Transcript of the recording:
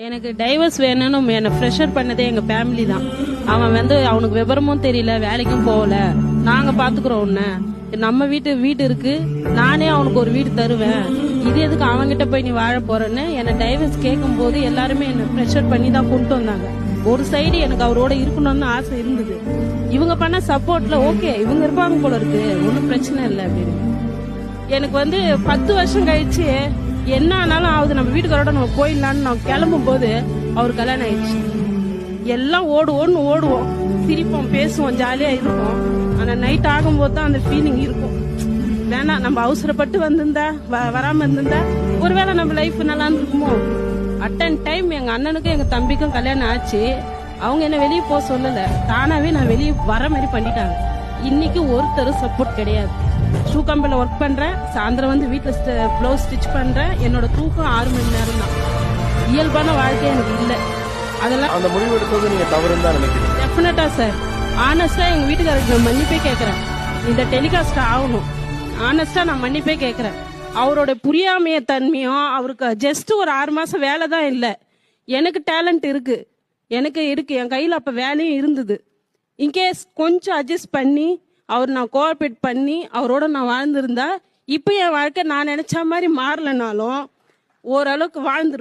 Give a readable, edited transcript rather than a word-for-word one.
எனக்கு டைவர்ஸ் வேணும்னு என்னை ப்ரெஷர் பண்ணதே எங்க ஃபேமிலி தான். அவன் அவனுக்கு விவரமும் தெரியல, வேலைக்கும் போகல, நாங்க பாத்துக்கிறோம் உன்ன, நம்ம வீடு இருக்கு, நானே அவனுக்கு ஒரு வீடு தருவேன், இது எதுக்கு அவன்கிட்ட போய் நீ வாழ போறேன்னு என்னை டைவர்ஸ் கேட்கும் போது எல்லாருமே என்ன ப்ரெஷர் பண்ணி தான் கொண்டு வந்தாங்க. ஒரு சைடு எனக்கு அவரோட இருக்கணும்னு ஆசை இருந்தது. இவங்க பண்ண சப்போர்ட்ல ஓகே இவங்க இருப்பாங்க போல இருக்கு, ஒன்னும் பிரச்சனை இல்லை அப்படின்னு. எனக்கு 10 வருஷம் கழிச்சு என்ன ஆனாலும் ஆகுது, நம்ம வீட்டுக்காரோட நம்ம போயிடலான்னு நான் கிளம்பும் போது அவர் கல்யாணம் ஆயிடுச்சு. எல்லாம் ஓடுவோம், சிரிப்போம், பேசுவோம், ஜாலியா இருப்போம். ஆனா நைட் ஆகும்போது தான் அந்த ஃபீலிங் இருக்கும். வேணா நம்ம அவசரப்பட்டு வந்திருந்தா வராம இருந்திருந்தா ஒருவேளை நம்ம லைஃப் நல்லா இருக்குமோ. அட்டன் டைம் எங்க அண்ணனுக்கும் எங்க தம்பிக்கும் கல்யாணம் ஆச்சு. அவங்க என்ன வெளியே போக சொல்லல, தானாவே நான் வெளியே வர மாதிரி பண்ணிட்டாங்க. இன்னைக்கு ஒருத்தரும் சப்போர்ட் கிடையாது. ஷூ கம்பெனில ஒர்க் பண்றேன், சாயந்தரம் வீட்டுல பிளவுஸ் ஸ்டிச் பண்றேன். என்னோட தூக்கம் 6 மணி நேரம் தான். இயல்பான வாழ்க்கை எனக்கு இல்ல. அதெல்லாம் அந்த முடிவு எடுத்தது நீங்க தவறுன்னு தான் நினைக்கிறீங்க? டெஃபினட்டா சார். ஆனஸ்டா எங்க வீட்டுக்காரருக்கு நான் மன்னிப்பே கேட்கறேன். இந்த டெலிகாஸ்ட் ஆகணும். ஆனஸ்டா நான் மன்னிப்பே கேட்கறேன். அவரோட புரியாமைய தன்மையும், அவருக்கு ஜஸ்ட் ஒரு 6 மாசம் வேலை தான் இல்ல, எனக்கு டேலண்ட் இருக்கு, என் கையில அப்ப வேலையும் இருந்தது. இன்கேஸ் கொஞ்சம் அட்ஜஸ்ட் பண்ணி நான் கோஆபரேட் பண்ணி அவரோட நான் வாழ்ந்திருந்தா இப்ப என் வாழ்க்கை நான் நினைச்ச மாதிரி மாறலனாலும் ஓரளவுக்கு வாழ்ந்து